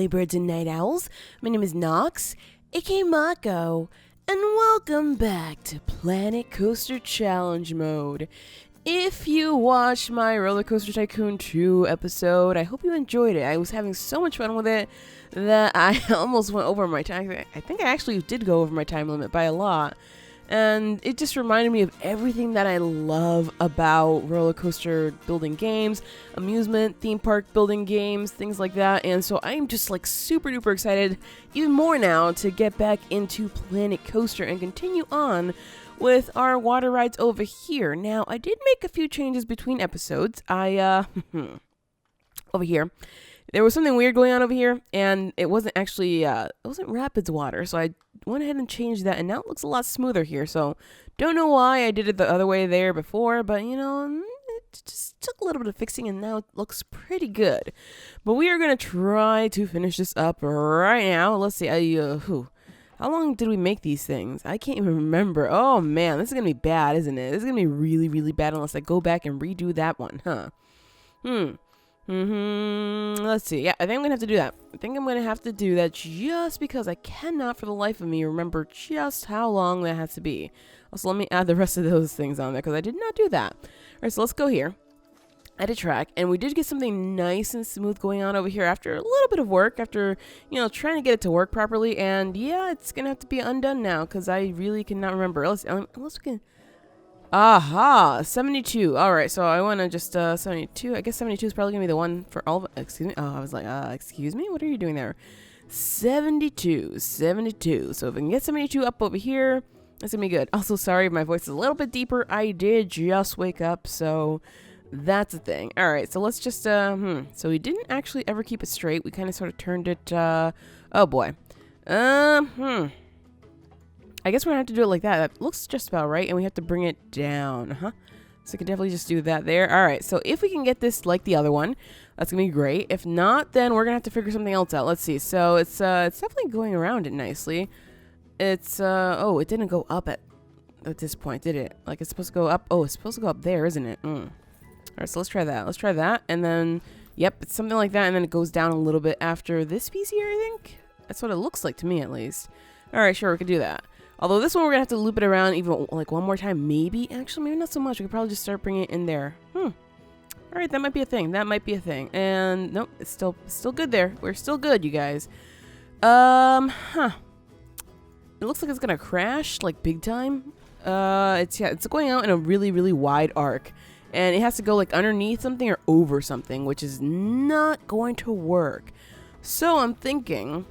early birds and night owls. My name is Nox, aka Mako, and welcome back to Planet Coaster Challenge Mode. If you watched my Rollercoaster Tycoon 2 episode, I hope you enjoyed it. I was having so much fun with it that I almost went over my time. I think I actually did go over my time limit by a lot. And it just reminded me of everything that I love about roller coaster building games, amusement, theme park building games, things like that. And so I'm just like super duper excited, even more now, to get back into Planet Coaster and continue on with our water rides over here. Now, I did make a few changes between episodes. Over here. There was something weird going on over here, and it wasn't actually, it wasn't Rapids water, so I went ahead and changed that, and now it looks a lot smoother here, so don't know why I did it the other way there before, but, you know, it just took a little bit of fixing, and now it looks pretty good. But we are going to try to finish this up right now. Let's see, how long did we make these things? I can't even remember. Oh, man, this is going to be bad, isn't it? This is going to be really, really bad unless I go back and redo that one, huh? Let's see. Yeah, I think I'm going to have to do that. I think I'm going to have to do that just because I cannot for the life of me remember just how long that has to be. Also, let me add the rest of those things on there because I did not do that. All right, so let's go here. Edit track, and we did get something nice and smooth going on over here after a little bit of work, after, you know, trying to get it to work properly, and yeah, it's going to have to be undone now because I really cannot remember. Unless we can... Aha, 72. All right, so I want to just 72. I guess 72 is probably going to be the one for all of it. Excuse me. Oh, I was like, excuse me? What are you doing there? 72. So if I can get 72 up over here, that's going to be good. Also, sorry if my voice is a little bit deeper. I did just wake up, so that's the thing. All right, so let's just, So we didn't actually ever keep it straight. We kind of sort of turned it, oh boy. I guess we're going to have to do it like that. That looks just about right, and we have to bring it down, So I can definitely just do that there. All right, so if we can get this like the other one, that's going to be great. If not, then we're going to have to figure something else out. Let's see. So it's definitely going around it nicely. It's, oh, it didn't go up at this point, did it? Like, it's supposed to go up. Oh, it's supposed to go up there, isn't it? All right, so let's try that. Let's try that, and then, yep, it's something like that, and then it goes down a little bit after this piece here, I think. That's what it looks like to me, at least. All right, sure, we can do that. Although this one, we're going to have to loop it around even like one more time. Maybe. Actually, maybe not so much. We could probably just start bringing it in there. All right, that might be a thing. That might be a thing. And nope, it's still good there. We're still good, you guys. It looks like it's going to crash like big time. It's going out in a really, really wide arc. And it has to go like underneath something or over something, which is not going to work. So I'm thinking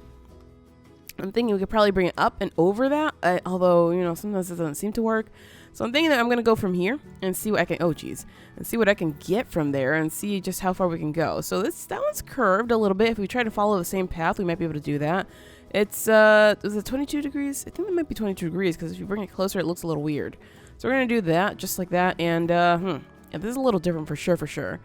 we could probably bring it up and over that, although, you know, sometimes it doesn't seem to work. So I'm thinking that I'm going to go from here and see what I can, and see what I can get from there and see just how far we can go. So that one's curved a little bit. If we try to follow the same path, we might be able to do that. It's, is it 22 degrees? I think it might be 22 degrees because if you bring it closer, it looks a little weird. So we're going to do that just like that. And, yeah, this is a little different for sure.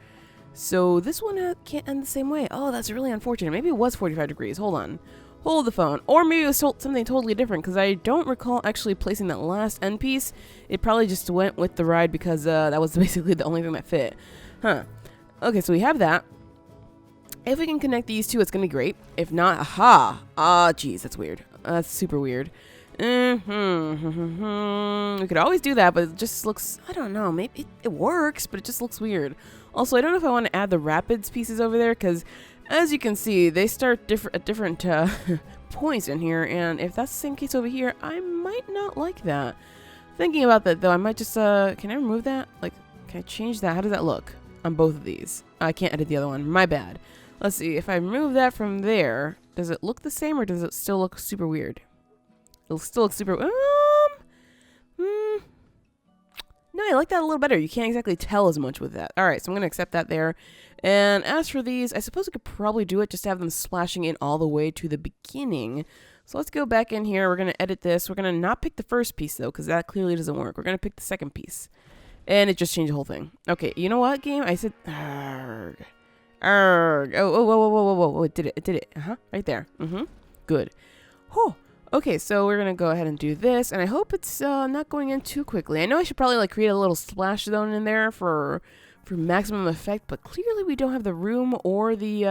So this one can't end the same way. Oh, that's really unfortunate. Maybe it was 45 degrees. Hold on. Hold the phone. Or maybe it was something totally different because I don't recall actually placing that last end piece. It probably just went with the ride because that was basically the only thing that fit. Okay, so we have that. If we can connect these two, it's going to be great. If not, geez, that's weird. That's super weird. We could always do that, but it just looks, I don't know, maybe it works, but it just looks weird. Also, I don't know if I want to add the rapids pieces over there because, as you can see, they start at different points in here, and if that's the same case over here, I might not like that. Thinking about that, though, I might just, can I remove that? Like, can I change that? How does that look on both of these? I can't edit the other one. My bad. Let's see. If I remove that from there, does it look the same, or does it still look super weird? It'll still look super... No, I like that a little better. You can't exactly tell as much with that. All right, so I'm going to accept that there. And as for these, I suppose I could probably do it just to have them splashing in all the way to the beginning. So let's go back in here. We're going to edit this. We're going to not pick the first piece, though, because that clearly doesn't work. We're going to pick the second piece. And it just changed the whole thing. Okay, you know what, game? I said... Arrgh. Arrgh. Oh, whoa. It did it. Right there. Good. Oh. Okay, so we're going to go ahead and do this, and I hope it's not going in too quickly. I know I should probably like create a little splash zone in there for for maximum effect, but clearly we don't have the room or the,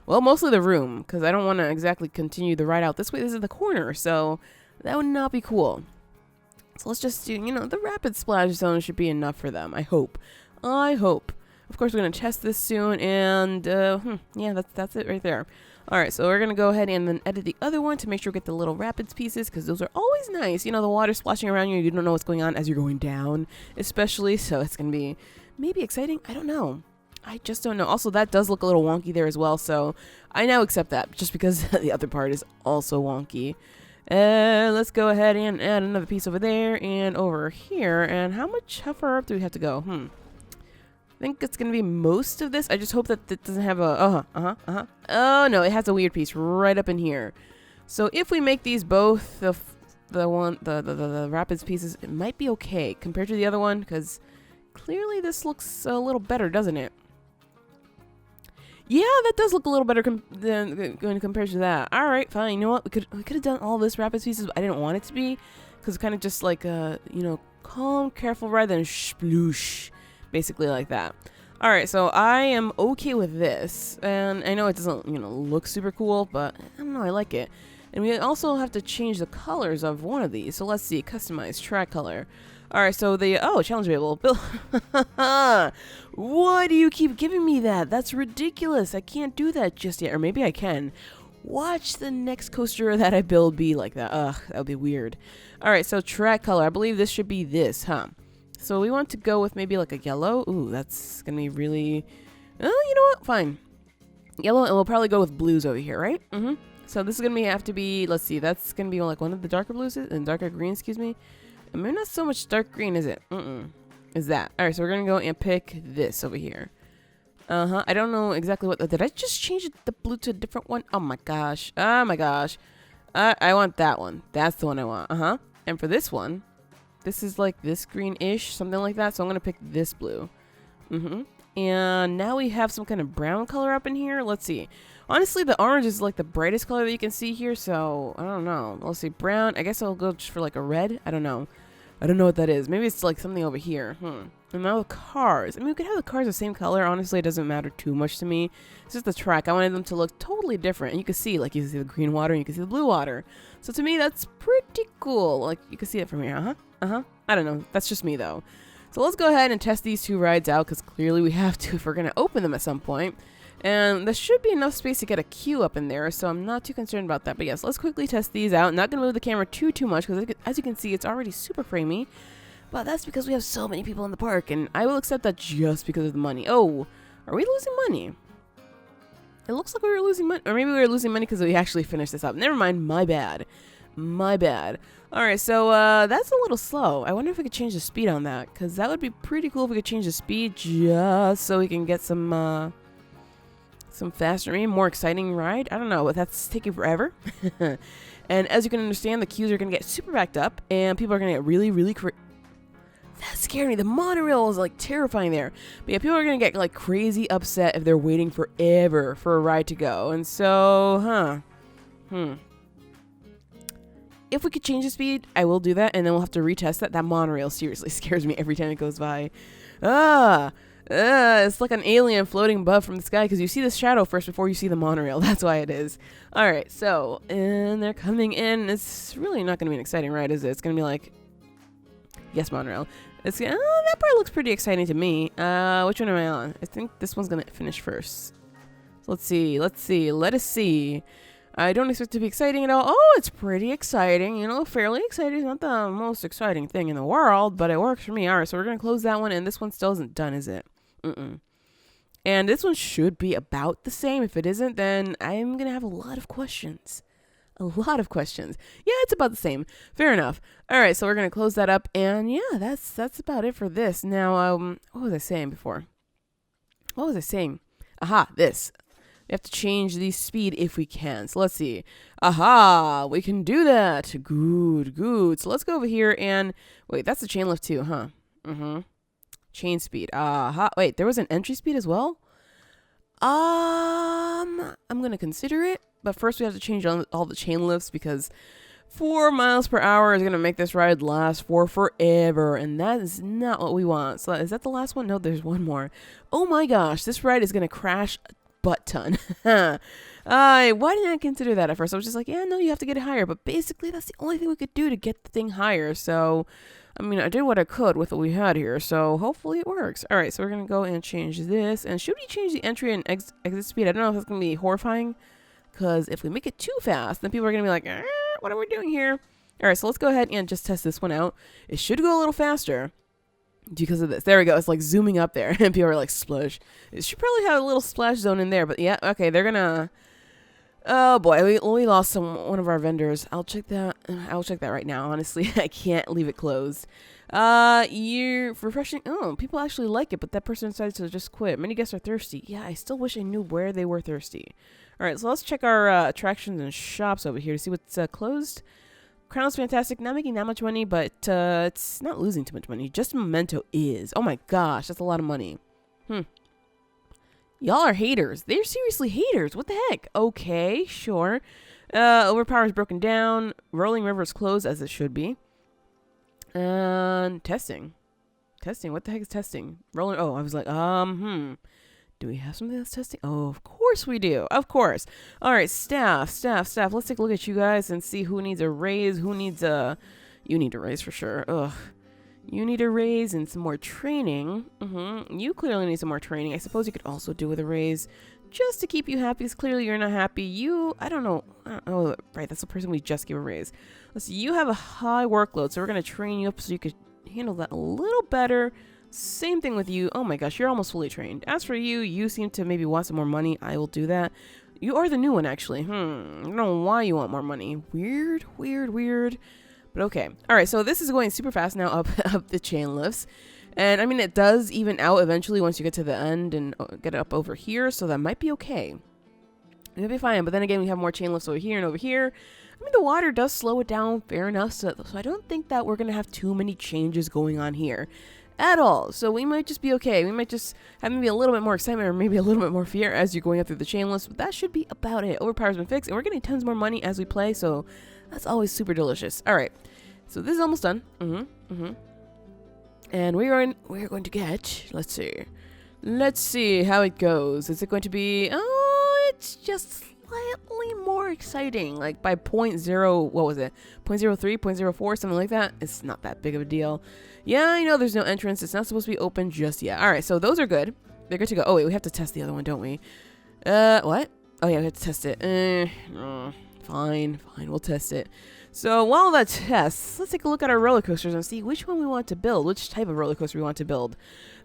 well, mostly the room, because I don't want to exactly continue the ride out this way. This is the corner, so that would not be cool. So let's just do, you know, the rapid splash zone should be enough for them, I hope. I hope. Of course, we're going to test this soon, and, yeah, that's it right there. Alright, so we're going to go ahead and then edit the other one to make sure we get the little rapids pieces, because those are always nice. You know, the water splashing around you, you don't know what's going on as you're going down, especially, so it's going to be maybe exciting. I don't know. I just don't know. Also, that does look a little wonky there as well, so I now accept that, just because the other part is also wonky. Let's go ahead and add another piece over there and over here, and how far up do we have to go? I think it's going to be most of this. I just hope that it doesn't have a... Oh, no, it has a weird piece right up in here. So if we make these both the rapids pieces, it might be okay compared to the other one, because clearly this looks a little better, doesn't it? Yeah, that does look a little better than compared to that. All right, fine. You know what? We could have done all this rapids pieces, but I didn't want it to be, because it's kind of just like a, you know, calm, careful rather than sploosh. Basically like that. Alright, so I am okay with this. And I know it doesn't, you know, look super cool, but I don't know, I like it. And we also have to change the colors of one of these. So let's see, customize, track color. Alright, so the, challenge available. Bill, why do you keep giving me that? That's ridiculous. I can't do that just yet. Or maybe I can. Watch the next coaster that I build be like that. Ugh, that would be weird. Alright, so track color. I believe this should be this, huh? So we want to go with maybe like a yellow. Ooh, that's going to be really... Oh, you know what? Fine. Yellow, and we'll probably go with blues over here, right? So this is going to have to be... Let's see. That's going to be like one of the darker blues and darker green, excuse me. I mean, not so much dark green, is it? Is that. All right, so we're going to go and pick this over here. I don't know exactly what... Did I just change the blue to a different one? Oh, my gosh. Oh, my gosh. I want that one. That's the one I want. And for this one... This is like this green-ish, something like that. So I'm going to pick this blue. And now we have some kind of brown color up in here. Let's see. Honestly, the orange is like the brightest color that you can see here. So I don't know. Let's see. Brown. I guess I'll go just for like a red. I don't know. I don't know what that is. Maybe it's like something over here. And now the cars. I mean, we could have the cars the same color. Honestly, it doesn't matter too much to me. It's just the track. I wanted them to look totally different. And you can see, like, you can see the green water and you can see the blue water. So to me, that's pretty cool. Like, you can see it from here. I don't know. That's just me, though. So let's go ahead and test these two rides out, because clearly we have to if we're going to open them at some point. And there should be enough space to get a queue up in there, so I'm not too concerned about that. But yes, let's quickly test these out. Not going to move the camera too much, because as you can see, it's already super framey. But that's because we have so many people in the park, and I will accept that just because of the money. Oh, are we losing money? It looks like we were losing money. Or maybe we were losing money because we actually finished this up. Never mind, my bad. My bad. Alright, so that's a little slow. I wonder if we could change the speed on that, because that would be pretty cool if we could change the speed just so we can get some faster, maybe more exciting ride. I don't know, but that's taking forever. And as you can understand, the queues are going to get super backed up, and people are going to get really, really that scared me. The monorail is like terrifying there. But yeah, people are going to get like crazy upset if they're waiting forever for a ride to go. And so, if we could change the speed, I will do that, and then we'll have to retest that. That monorail seriously scares me every time it goes by. It's like an alien floating above from the sky, because you see the shadow first before you see the monorail. That's why it is. Alright, so, and they're coming in. It's really not going to be an exciting ride, is it? It's going to be like, yes, monorail. It's that part looks pretty exciting to me. Which one am I on? I think this one's going to finish first. So let's see. Let us see. I don't expect it to be exciting at all. Oh, it's pretty exciting. You know, fairly exciting. It's not the most exciting thing in the world, but it works for me. All right, so we're going to close that one, and this one still isn't done, is it? And this one should be about the same. If it isn't, then I'm going to have a lot of questions. A lot of questions. Yeah, it's about the same. Fair enough. All right, so we're going to close that up, and yeah, that's about it for this. Now, what was I saying before? What was I saying? Aha, this. We have to change the speed if we can. So let's see. Aha! We can do that. Good. So let's go over here and... Wait, that's the chain lift too, huh? Chain speed. Aha. Wait, there was an entry speed as well? I'm going to consider it. But first we have to change all the chain lifts, because 4 miles per hour is going to make this ride last for forever, and that is not what we want. So is that the last one? No, there's one more. Oh my gosh, this ride is going to crash a butt ton. Why didn't I consider that at first? I was just like, yeah, no, you have to get it higher. But basically, that's the only thing we could do to get the thing higher. So, I mean, I did what I could with what we had here. So, hopefully it works. All right, so we're going to go and change this. And should we change the entry and exit speed? I don't know if that's going to be horrifying. Because if we make it too fast, then people are going to be like, what are we doing here? All right, so let's go ahead and just test this one out. It should go a little faster because of this. There we go. It's like zooming up there. And people are like, splash. It should probably have a little splash zone in there. But yeah, okay, they're going to... Oh boy, we lost one of our vendors. I'll check that right now. Honestly, I can't leave it closed. You're refreshing. Oh, people actually like it, but that person decided to just quit. Many guests are thirsty. Yeah, I still wish I knew where they were thirsty. All right, so let's check our attractions and shops over here to see what's closed. Crown's fantastic. Not making that much money, but it's not losing too much money. Just Memento is. Oh my gosh, that's a lot of money. Y'all are haters. They're seriously haters. What the heck? Okay, sure. Overpower is broken down. Rolling River is closed, as it should be. And testing. Testing. What the heck is testing? Rolling. Oh, I was like, do we have something that's testing? Oh, of course we do. Of course. All right, staff. Let's take a look at you guys and see who needs a raise. Who needs a... You need a raise for sure. Ugh. You need a raise and some more training. You clearly need some more training. I suppose you could also do with a raise just to keep you happy, because clearly you're not happy. I don't know. Oh, right. That's the person we just gave a raise. Let's see. You have a high workload, so we're going to train you up so you could handle that a little better. Same thing with you. Oh my gosh, you're almost fully trained. As for you, you seem to maybe want some more money. I will do that. You are the new one, actually. I don't know why you want more money. Weird. But okay. All right, so this is going super fast now up the chain lifts. And I mean, it does even out eventually once you get to the end and get up over here. So that might be okay. It'll be fine. But then again, we have more chain lifts over here and over here. I mean, the water does slow it down fair enough. So I don't think that we're going to have too many changes going on here at all. So we might just be okay. We might just have maybe a little bit more excitement or maybe a little bit more fear as you're going up through the chain lifts. But that should be about it. Overpower's been fixed and we're getting tons more money as we play. So that's always super delicious. All right. So this is almost done. And we're going to get, let's see how it goes. Is it going to be, it's just slightly more exciting, like by 0.0, what was it? 0.03, 0.04, something like that. It's not that big of a deal. Yeah, I know there's no entrance. It's not supposed to be open just yet. All right, so those are good. They're good to go. Oh wait, we have to test the other one, don't we? What? Oh yeah, we have to test it. Fine, we'll test it. So while that tests, let's take a look at our roller coasters and see which one we want to build, which type of roller coaster we want to build.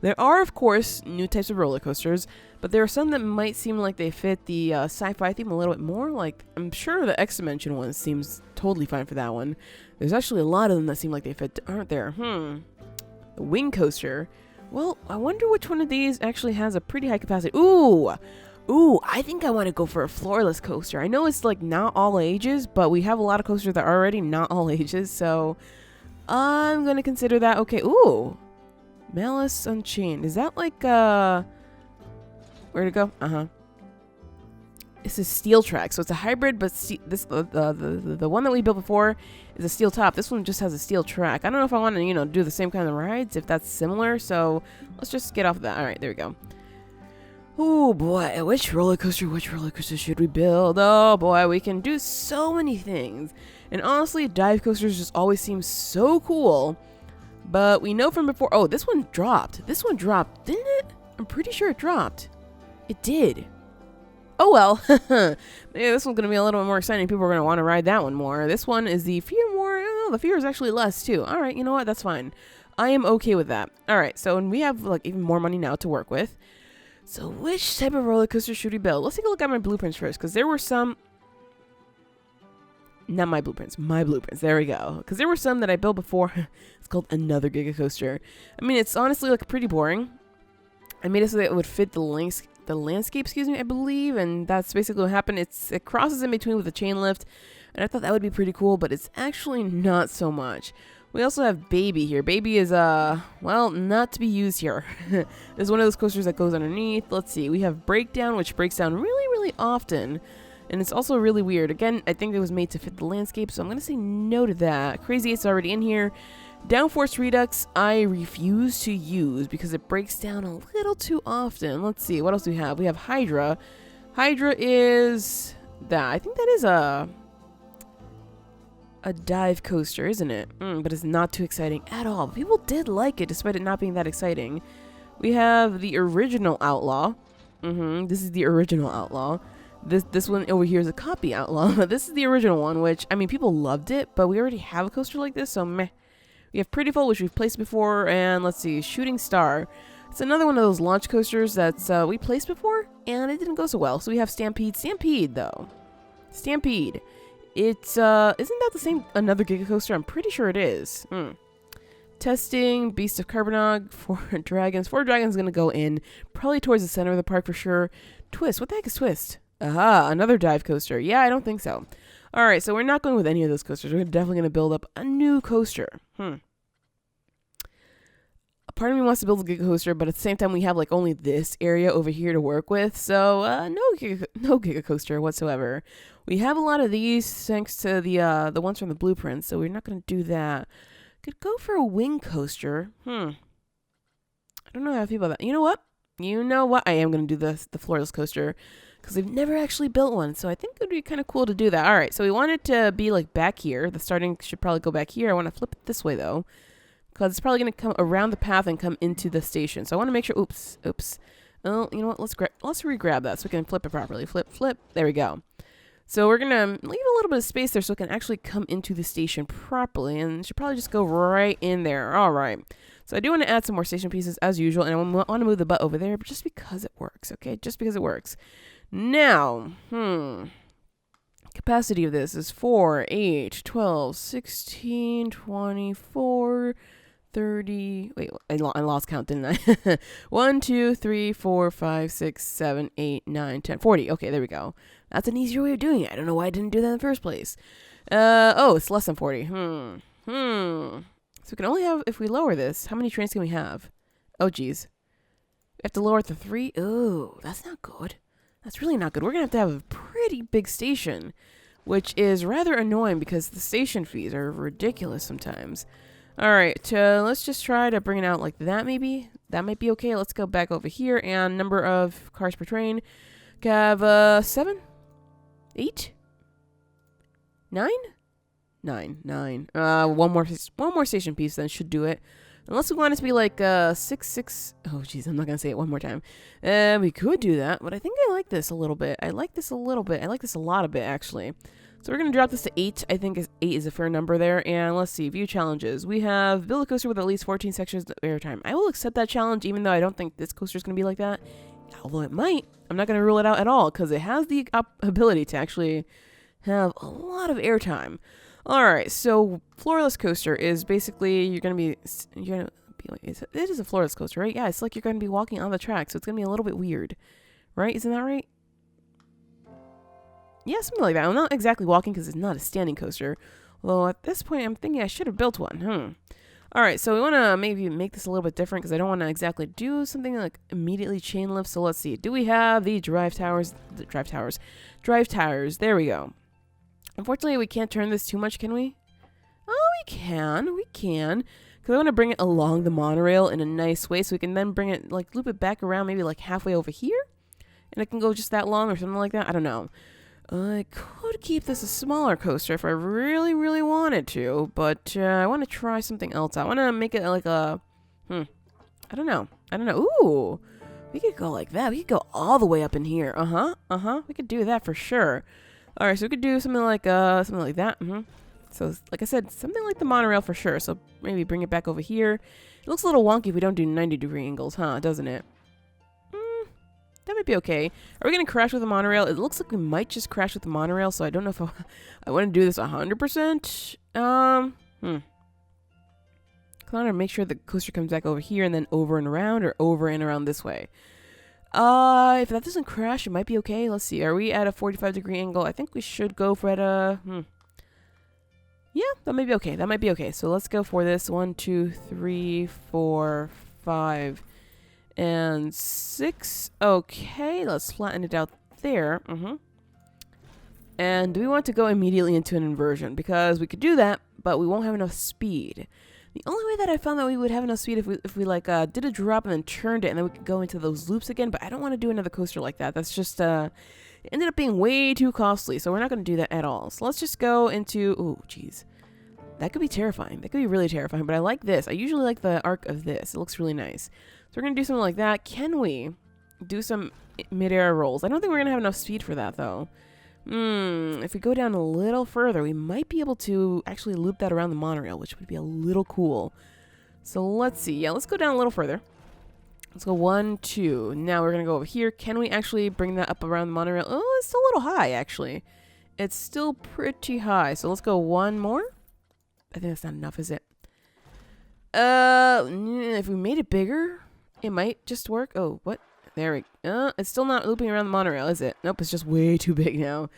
There are, of course, new types of roller coasters, but there are some that might seem like they fit the sci-fi theme a little bit more. Like, I'm sure the X-Dimension one seems totally fine for that one. There's actually a lot of them that seem like they fit, aren't there? The wing coaster. Well, I wonder which one of these actually has a pretty high capacity. Ooh, I think I want to go for a floorless coaster. I know it's like not all ages, but we have a lot of coasters that are already not all ages, so I'm going to consider that. Okay, ooh. Malice Unchained. Is that like, where'd it go? It's a steel track, so it's a hybrid, but the one that we built before is a steel top. This one just has a steel track. I don't know if I want to, do the same kind of rides, if that's similar, so let's just get off of that. All right, there we go. Oh boy, which roller coaster should we build? Oh boy, we can do so many things. And honestly, dive coasters just always seem so cool. But we know from before, oh, this one dropped. This one dropped, didn't it? I'm pretty sure it dropped. It did. Oh well, maybe this one's going to be a little bit more exciting. People are going to want to ride that one more. This one is the fear more, oh, the fear is actually less too. All right, you know what? That's fine. I am okay with that. All right, so and we have like even more money now to work with. So which type of roller coaster should we build? Let's take a look at my blueprints first, because there were some... Not my blueprints. My blueprints. There we go. Because there were some that I built before. It's called another Giga Coaster. I mean, it's honestly like pretty boring. I made it so that it would fit the landscape, I believe. And that's basically what happened. It crosses in between with the chain lift. And I thought that would be pretty cool, but it's actually not so much. We also have Baby here. Baby is, well, not to be used here. There's one of those coasters that goes underneath. Let's see. We have Breakdown, which breaks down really, really often. And it's also really weird. Again, I think it was made to fit the landscape, so I'm going to say no to that. Crazy 8's already in here. Downforce Redux, I refuse to use because it breaks down a little too often. Let's see, what else do we have? We have Hydra. Hydra is that. I think that is a dive coaster, isn't it? But it's not too exciting at all. People did like it despite it not being that exciting. We have the original Outlaw. This is the original Outlaw. This one over here is a copy Outlaw. This is the original one, which, I mean, people loved it, but we already have a coaster like this, so meh. We have Prettyful, which we've placed before, and let's see, Shooting Star. It's another one of those launch coasters that's we placed before, and it didn't go so well. So we have Stampede. Stampede, though. Stampede. It's, isn't that the same, another Giga Coaster? I'm pretty sure it is. Testing, Beast of Carbonog, 4 Dragons. 4 Dragons going to go in, probably towards the center of the park for sure. Twist, what the heck is Twist? Aha, another dive coaster. Yeah, I don't think so. All right, so we're not going with any of those coasters. We're definitely going to build up a new coaster. A part of me wants to build a Giga Coaster, but at the same time, we have like only this area over here to work with. So no Giga Coaster whatsoever. We have a lot of these thanks to the ones from the blueprints, so we're not going to do that. Could go for a wing coaster. I don't know how I feel about that. You know what? I am going to do the floorless coaster because we've never actually built one. So I think it would be kind of cool to do that. All right. So we want it to be like back here. The starting should probably go back here. I want to flip it this way though, because it's probably going to come around the path and come into the station. So I want to make sure. Oops. Oh, you know what? Let's re-grab that so we can flip it properly. Flip. There we go. So we're going to leave a little bit of space there so it can actually come into the station properly. And it should probably just go right in there. All right. So I do want to add some more station pieces as usual. And I want to move the butt over there, but just because it works. Okay, just because it works. Now, capacity of this is 4, 8, 12, 16, 24, 30. Wait, I lost count, didn't I? 1, 2, 3, 4, 5, 6, 7, 8, 9, 10, 40. Okay, there we go. That's an easier way of doing it. I don't know why I didn't do that in the first place. Oh, it's less than 40. So we can only have, if we lower this, how many trains can we have? Oh, geez. We have to lower it to 3? Oh, that's not good. That's really not good. We're going to have a pretty big station, which is rather annoying because the station fees are ridiculous sometimes. All right, let's just try to bring it out like that maybe. That might be okay. Let's go back over here, and number of cars per train. We have 7? 8? 9? 9. One more station piece then should do it. Unless we want it to be like 6. Oh, jeez, I'm not going to say it one more time. We could do that, but I think I like this a little bit. I like this a lot of bit, actually. So we're going to drop this to 8. I think 8 is a fair number there. And let's see, view challenges. We have build a coaster with at least 14 sections of airtime. I will accept that challenge, even though I don't think this coaster is going to be like that. Although it might. I'm not going to rule it out at all, because it has the ability to actually have a lot of airtime. All right, so floorless coaster is basically you're gonna be like, it is a floorless coaster, right? Yeah, it's like you're gonna be walking on the track, so it's gonna be a little bit weird, right? Isn't that right? Yeah, something like that. I'm not exactly walking because it's not a standing coaster. Although at this point, I'm thinking I should have built one. All right, so we want to maybe make this a little bit different because I don't want to exactly do something like immediately chain lift. So let's see. Do we have the drive towers? Drive towers. There we go. Unfortunately, we can't turn this too much, can we? Oh, we can. Because I want to bring it along the monorail in a nice way so we can then bring it, like, loop it back around maybe, like, halfway over here. And it can go just that long or something like that. I don't know. I could keep this a smaller coaster if I really, really wanted to. But I want to try something else. I want to make it like a... I don't know. Ooh. We could go like that. We could go all the way up in here. We could do that for sure. All right, so we could do something like that. So, like I said, something like the monorail for sure. So maybe bring it back over here. It looks a little wonky if we don't do 90-degree angles, doesn't it? That might be okay. Are we going to crash with the monorail? It looks like we might just crash with the monorail, so I don't know if I want to do this 100%. I want to make sure the coaster comes back over here and then over and around, or over and around this way. If that doesn't crash, it might be okay. Let's see. Are we at a 45-degree angle? I think we should go for Yeah, that might be okay. So let's go for this. 1, 2, 3, 4, 5, and 6. Okay, let's flatten it out there. And do we want to go immediately into an inversion? Because we could do that, but we won't have enough speed. The only way that I found that we would have enough speed if we like did a drop and then turned it, and then we could go into those loops again. But I don't want to do another coaster like that. That's just it ended up being way too costly, so we're not going to do that at all. So let's just go into, oh geez, that could be terrifying. That could be really terrifying. But I like this. I usually like the arc of this. It looks really nice. So we're going to do something like that. Can we do some mid-air rolls? I don't think we're going to have enough speed for that though. If we go down a little further, we might be able to actually loop that around the monorail, which would be a little cool. So let's see. Yeah, let's go down a little further. Let's go 1, 2. Now we're going to go over here. Can we actually bring that up around the monorail? Oh, it's still a little high, actually. It's still pretty high. So let's go 1 more. I think that's not enough, is it? If we made it bigger, it might just work. Oh, what? There we go. It's still not looping around the monorail, is it? Nope, it's just way too big now.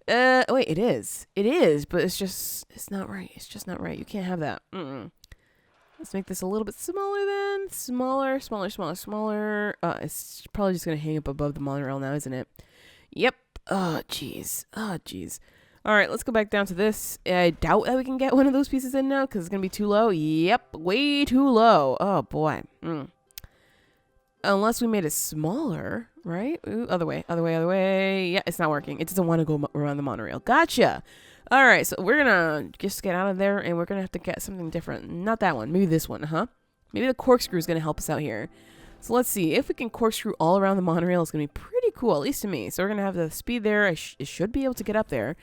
Wait, it is. It is, but it's not right. It's just not right. You can't have that. Let's make this a little bit smaller then. Smaller. It's probably just going to hang up above the monorail now, isn't it? Yep. Oh, jeez. All right, let's go back down to this. I doubt that we can get one of those pieces in now because it's going to be too low. Yep, way too low. Oh, boy. Unless we made it smaller, right? Ooh, other way. Yeah, it's not working. It doesn't want to go around the monorail. Gotcha. All right, so we're going to just get out of there, and we're going to have to get something different. Not that one. Maybe this one, huh? Maybe the corkscrew is going to help us out here. So let's see. If we can corkscrew all around the monorail, it's going to be pretty cool, at least to me. So we're going to have the speed there. It should be able to get up there.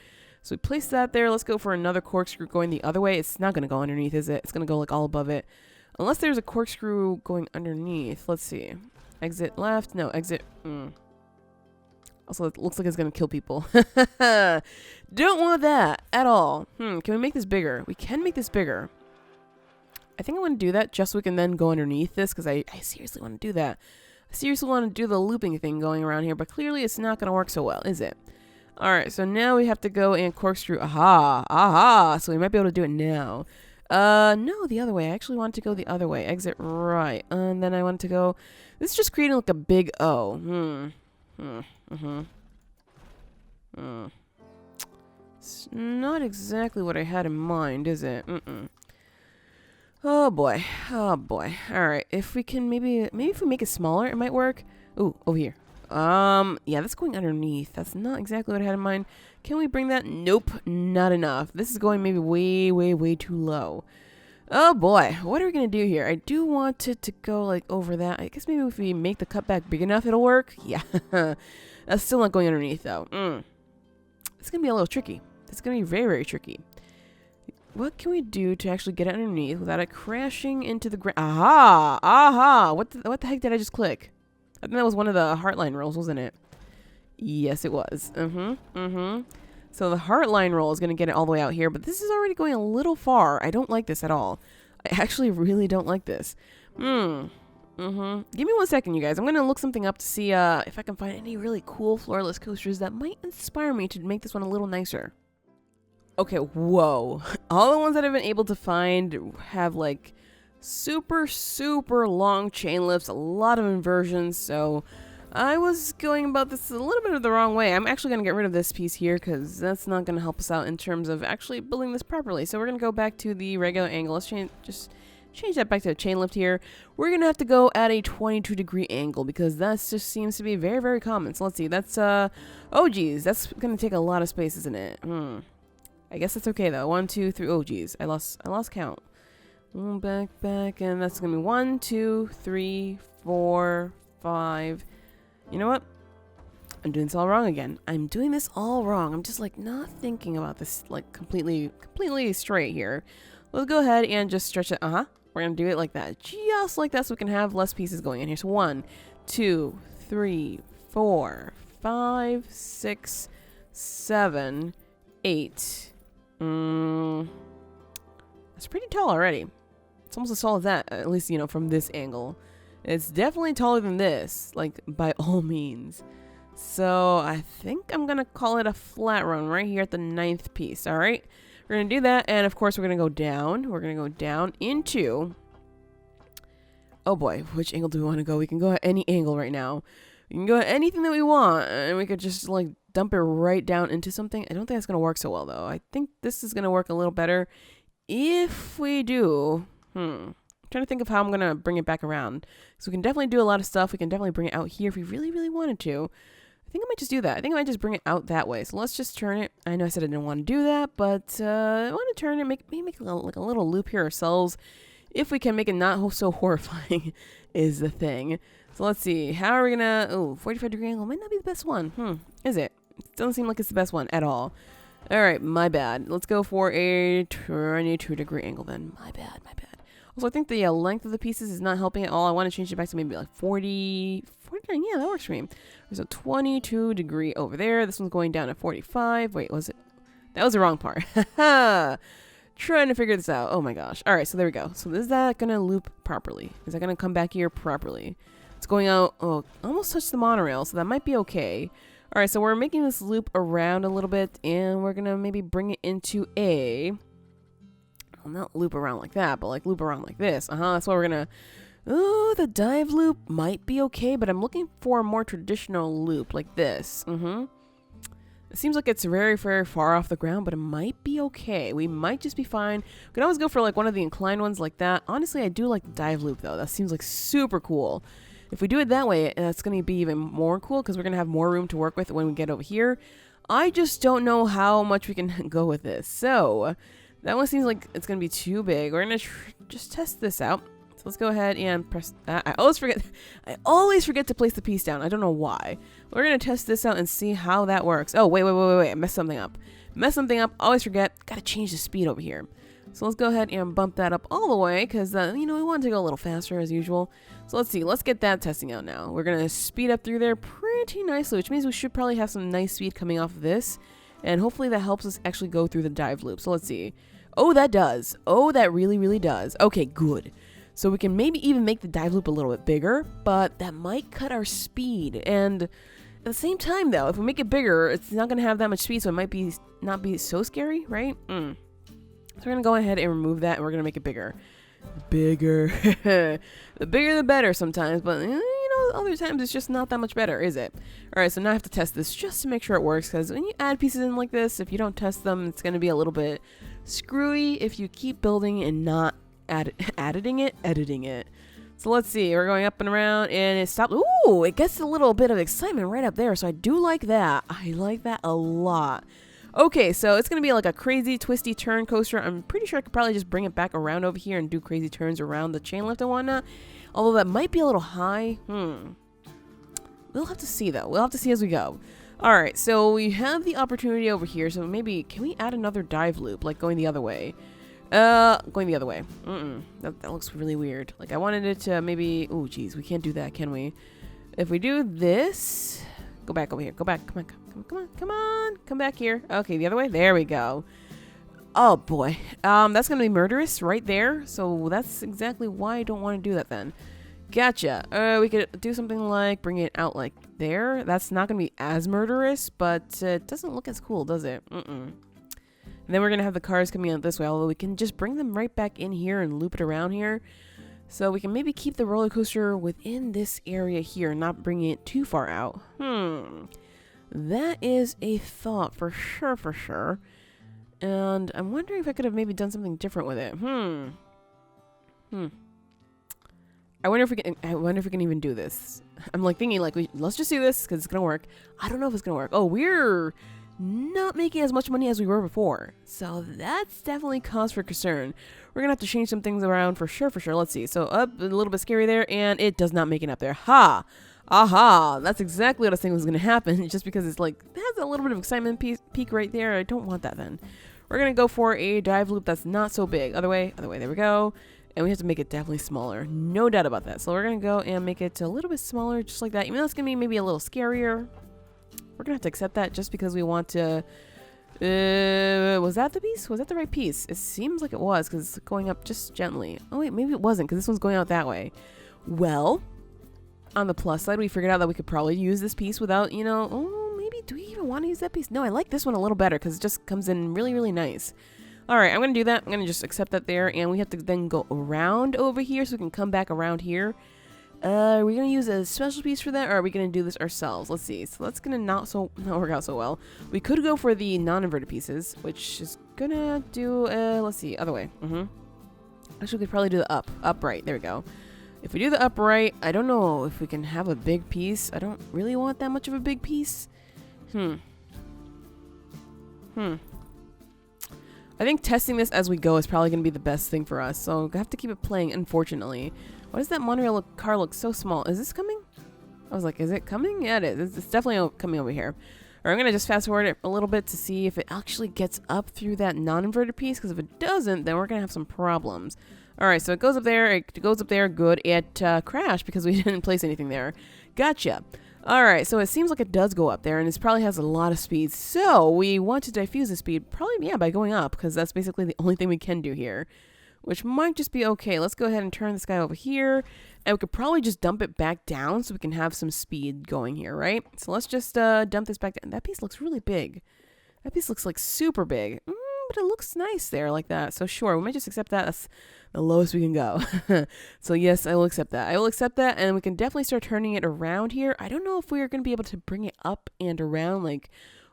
So we place that there. Let's go for another corkscrew going the other way. It's not going to go underneath, is it? It's going to go like all above it. Unless there's a corkscrew going underneath. Let's see. Exit left. No, exit. Also, it looks like it's going to kill people. Don't want that at all. Can we make this bigger? We can make this bigger. I think I want to do that just so we can then go underneath this because I seriously want to do that. I seriously want to do the looping thing going around here, but clearly it's not going to work so well, is it? All right, so now we have to go and corkscrew. Aha. So we might be able to do it now. No, the other way. I actually want to go the other way. Exit right. And then I want to go. This is just creating like a big O. It's not exactly what I had in mind, is it? Oh boy. All right. If we can maybe if we make it smaller, it might work. Ooh, over here. Yeah, that's going underneath. That's not exactly what I had in mind. Can we bring that? Nope, not enough. This is going maybe way too low. Oh boy, what are we gonna do here? I do want it to go like over that. I guess maybe if we make the cutback big enough, it'll work. Yeah, that's still not going underneath though. It's gonna be a little tricky. It's gonna be very tricky. What can we do to actually get it underneath without it crashing into the ground? Aha! What the heck did I just click? I think that was one of the heartline rolls, wasn't it? Yes, it was. So the heartline roll is going to get it all the way out here, but this is already going a little far. I don't like this at all. I actually really don't like this. Give me 1 second, you guys. I'm going to look something up to see if I can find any really cool floorless coasters that might inspire me to make this one a little nicer. Okay, whoa. All the ones that I've been able to find have like super long chain lifts, a lot of inversions, so I was going about this a little bit of the wrong way. I'm actually going to get rid of this piece here because that's not going to help us out in terms of actually building this properly. So we're going to go back to the regular angle. Let's just change that back to a chain lift here. We're going to have to go at a 22-degree angle because that just seems to be very common. So let's see. That's, oh geez, that's going to take a lot of space, isn't it? I guess that's okay though. 1, 2, 3, oh geez, I lost count. Back, and that's gonna be 1, 2, 3, 4, 5. You know what? I'm doing this all wrong again. I'm doing this all wrong. I'm just like not thinking about this like completely straight here. Let's go ahead and just stretch it. We're gonna do it like that, just like that, so we can have less pieces going in here. So 1, 2, 3, 4, 5, 6, 7, 8. That's pretty tall already. It's almost as tall as that, at least, you know, from this angle. It's definitely taller than this, like, by all means. So, I think I'm going to call it a flat run right here at the 9th piece, alright? We're going to do that, and of course, we're going to go down. We're going to go down into... Oh boy, which angle do we want to go? We can go at any angle right now. We can go anything that we want, and we could just like dump it right down into something. I don't think that's going to work so well, though. I think this is going to work a little better if we do. I'm trying to think of how I'm going to bring it back around. So we can definitely do a lot of stuff. We can definitely bring it out here if we really, really wanted to. I think I might just do that. I think I might just bring it out that way. So let's just turn it. I know I said I didn't want to do that, but I want to turn it, make like a little loop here ourselves. If we can make it not so horrifying is the thing. So let's see. How are we going to... 45-degree angle might not be the best one. Is it? It doesn't seem like it's the best one at all. All right, my bad. Let's go for a 22-degree angle then. My bad. Also, I think the length of the pieces is not helping at all. I want to change it back to maybe like 49. Yeah, that works for me. There's a 22-degree over there. This one's going down at 45. Wait, was it? That was the wrong part. Trying to figure this out. Oh my gosh. All right, so there we go. So is that going to loop properly? Is that going to come back here properly? It's going out. Oh, almost touched the monorail, so that might be okay. All right, so we're making this loop around a little bit, and we're going to maybe bring it into a... Well, not loop around like that, but like loop around like this. That's what we're going to... Oh, the dive loop might be okay, but I'm looking for a more traditional loop like this. It seems like it's very, very far off the ground, but it might be okay. We might just be fine. We can always go for like one of the inclined ones like that. Honestly, I do like the dive loop, though. That seems like super cool. If we do it that way, that's going to be even more cool because we're going to have more room to work with when we get over here. I just don't know how much we can go with this. So that one seems like it's going to be too big. We're going to just test this out. So let's go ahead and press that. I always forget to place the piece down. I don't know why. We're going to test this out and see how that works. Oh, wait. I messed something up. Always forget. Got to change the speed over here. So let's go ahead and bump that up all the way because, we want to go a little faster as usual. So let's see. Let's get that testing out now. We're going to speed up through there pretty nicely, which means we should probably have some nice speed coming off of this. And hopefully that helps us actually go through the dive loop. So let's see. Oh, that does. Oh, that really, really does. Okay, good. So we can maybe even make the dive loop a little bit bigger, but that might cut our speed. And at the same time, though, if we make it bigger, it's not going to have that much speed, so it might not be so scary, right? So we're going to go ahead and remove that, and we're going to make it bigger. Bigger. The bigger the better sometimes, but, other times it's just not that much better, is it? All right, so now I have to test this just to make sure it works, because when you add pieces in like this, if you don't test them, it's going to be a little bit screwy if you keep building and not editing it. So let's see. We're going up and around, and it stopped. Ooh, it gets a little bit of excitement right up there, so I do like that. I like that a lot. Okay, so it's going to be like a crazy twisty turn coaster. I'm pretty sure I could probably just bring it back around over here and do crazy turns around the chain lift and whatnot. Although that might be a little high. We'll have to see, though. We'll have to see as we go. All right, so we have the opportunity over here. So maybe, can we add another dive loop, like going the other way? Going the other way. That looks really weird. Like, I wanted it to maybe... Oh, geez, we can't do that, can we? If we do this... Go back over here. Go back. Come on. Come back here. Okay, the other way. There we go. Oh, boy. That's going to be murderous right there. So that's exactly why I don't want to do that then. Gotcha. We could do something like bring it out like there. That's not going to be as murderous, but it doesn't look as cool, does it? And then we're going to have the cars coming out this way, although we can just bring them right back in here and loop it around here. So we can maybe keep the roller coaster within this area here, not bringing it too far out. That is a thought for sure. And I'm wondering if I could have maybe done something different with it. I wonder if we can even do this. I'm like thinking like let's just do this because it's gonna work. I don't know if it's gonna work. Oh, we're not making as much money as we were before. So that's definitely cause for concern. We're going to have to change some things around for sure. Let's see. So up, a little bit scary there, and it does not make it up there. Ha! Aha! That's exactly what I was thinking was going to happen, just because it's like, it has a little bit of excitement peak right there. I don't want that then. We're going to go for a dive loop that's not so big. Other way, there we go. And we have to make it definitely smaller. No doubt about that. So we're going to go and make it a little bit smaller, just like that. Even though it's going to be maybe a little scarier. We're going to have to accept that just because we want to... was that the piece? Was that the right piece? It seems like it was because it's going up just gently. Oh, wait, maybe it wasn't because this one's going out that way. Well, on the plus side, we figured out that we could probably use this piece without, oh, maybe do we even want to use that piece? No, I like this one a little better because it just comes in really, really nice. All right, I'm going to do that. I'm going to just accept that there, and we have to then go around over here so we can come back around here. Are we going to use a special piece for that, or are we going to do this ourselves? Let's see. So that's going to not work out so well. We could go for the non-inverted pieces, which is going to do, let's see, other way. Actually, we could probably do the upright. There we go. If we do the upright, I don't know if we can have a big piece. I don't really want that much of a big piece. I think testing this as we go is probably going to be the best thing for us. So I have to keep it playing, unfortunately. Why does that monorail car look so small? Is this coming? I was like, is it coming? Yeah, it is. It's definitely coming over here. Or I'm going to just fast forward it a little bit to see if it actually gets up through that non-inverted piece. Because if it doesn't, then we're going to have some problems. Alright, so it goes up there. It goes up there. Good. It crashed because we didn't place anything there. Gotcha. Alright, so it seems like it does go up there. And this probably has a lot of speed. So we want to diffuse the speed. Probably, yeah, by going up. Because that's basically the only thing we can do here. Which might just be okay. Let's go ahead and turn this guy over here. And we could probably just dump it back down so we can have some speed going here, right? So let's just dump this back down. That piece looks really big. That piece looks like super big. But it looks nice there like that. So sure, we might just accept that. That's the lowest we can go. So yes, I will accept that. I will accept that. And we can definitely start turning it around here. I don't know if we are going to be able to bring it up and around like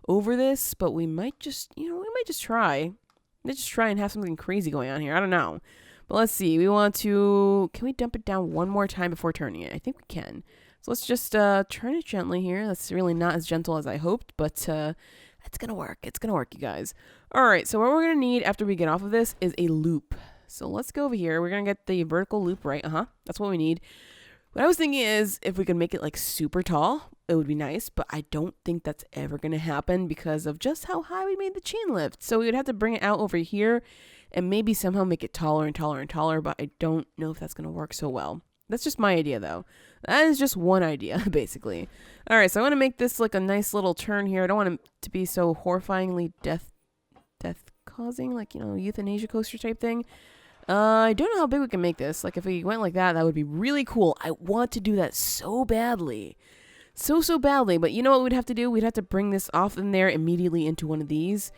over this. But we might just, we might just try. Let's just try and have something crazy going on here. I don't know. But let's see. We want to... Can we dump it down one more time before turning it? I think we can. So let's just turn it gently here. That's really not as gentle as I hoped. But it's going to work. It's going to work, you guys. All right. So what we're going to need after we get off of this is a loop. So let's go over here. We're going to get the vertical loop right. That's what we need. What I was thinking is if we could make it like super tall, it would be nice, but I don't think that's ever going to happen because of just how high we made the chain lift. So we would have to bring it out over here and maybe somehow make it taller and taller and taller, but I don't know if that's going to work so well. That's just my idea though. That is just one idea, basically. All right, so I want to make this like a nice little turn here. I don't want it to be so horrifyingly death-causing, like, euthanasia coaster type thing. I don't know how big we can make this. Like, if we went like that, that would be really cool. I want to do that so badly. So badly. But you know what we'd have to do? We'd have to bring this off in there immediately into one of these.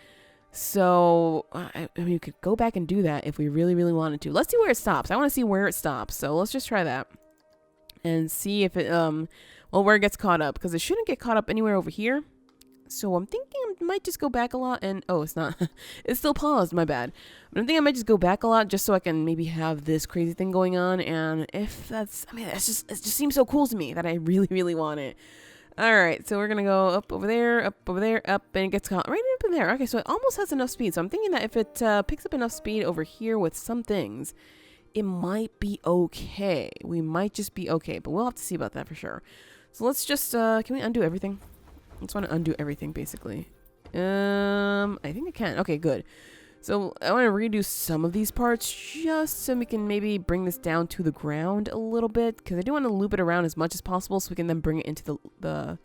So, I mean, we could go back and do that if we really, really wanted to. Let's see where it stops. I want to see where it stops. So, let's just try that. And see if it, where it gets caught up. Because it shouldn't get caught up anywhere over here. So I'm thinking I might just go back a lot and... Oh, it's not. It's still paused. My bad. But I'm thinking I might just go back a lot just so I can maybe have this crazy thing going on. And if that's... I mean, it just seems so cool to me that I really, really want it. Alright, so we're going to go up over there, up, and it gets caught right up in there. Okay, so it almost has enough speed. So I'm thinking that if it picks up enough speed over here with some things, it might be okay. We might just be okay, but we'll have to see about that for sure. So let's just... can we undo everything? I just want to undo everything, basically. I think I can. Okay, good. So I want to redo some of these parts just so we can maybe bring this down to the ground a little bit. Because I do want to loop it around as much as possible so we can then bring it into the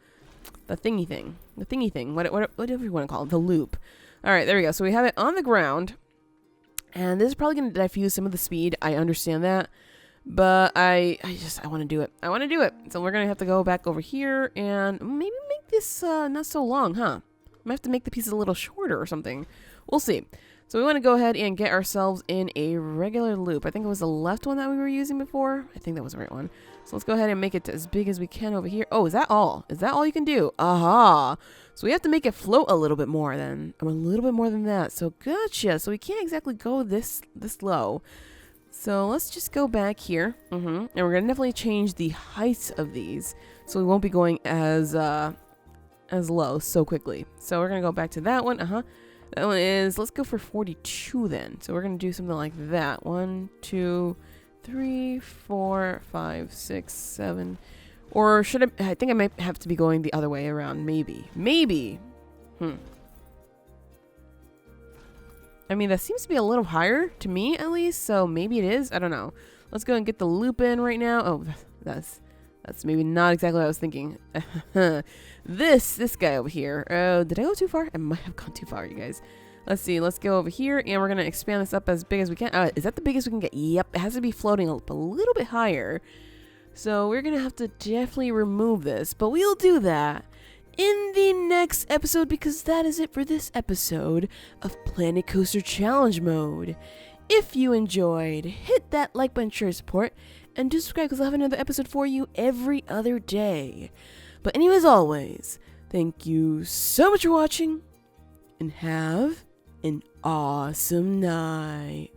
thingy thing. The thingy thing. Whatever you want to call it. The loop. Alright, there we go. So we have it on the ground. And this is probably going to diffuse some of the speed. I understand that. But I want to do it. I want to do it. So we're going to have to go back over here and maybe make this not so long, huh? Might have to make the pieces a little shorter or something. We'll see. So we want to go ahead and get ourselves in a regular loop. I think it was the left one that we were using before. I think that was the right one. So let's go ahead and make it as big as we can over here. Oh, is that all? Is that all you can do? Aha! So we have to make it float a little bit more then. A little bit more than that. So gotcha. So we can't exactly go this low. So let's just go back here. And we're going to definitely change the heights of these. So we won't be going as low so quickly. So we're going to go back to that one. That one is, let's go for 42 then. So we're going to do something like that. 1, 2, 3, 4, 5, 6, 7. Or should I think I might have to be going the other way around. Maybe. I mean, that seems to be a little higher to me, at least. So maybe it is. I don't know. Let's go and get the loop in right now. Oh, that's maybe not exactly what I was thinking. This guy over here. Oh, did I go too far? I might have gone too far, you guys. Let's see. Let's go over here, and we're going to expand this up as big as we can. Is that the biggest we can get? Yep. It has to be floating up a little bit higher. So we're going to have to definitely remove this. But we'll do that in the next episode, because that is it for this episode of Planet Coaster Challenge Mode. If you enjoyed, hit that like button, show your support, and do subscribe because I'll have another episode for you every other day. But anyways, always, thank you so much for watching, and have an awesome night.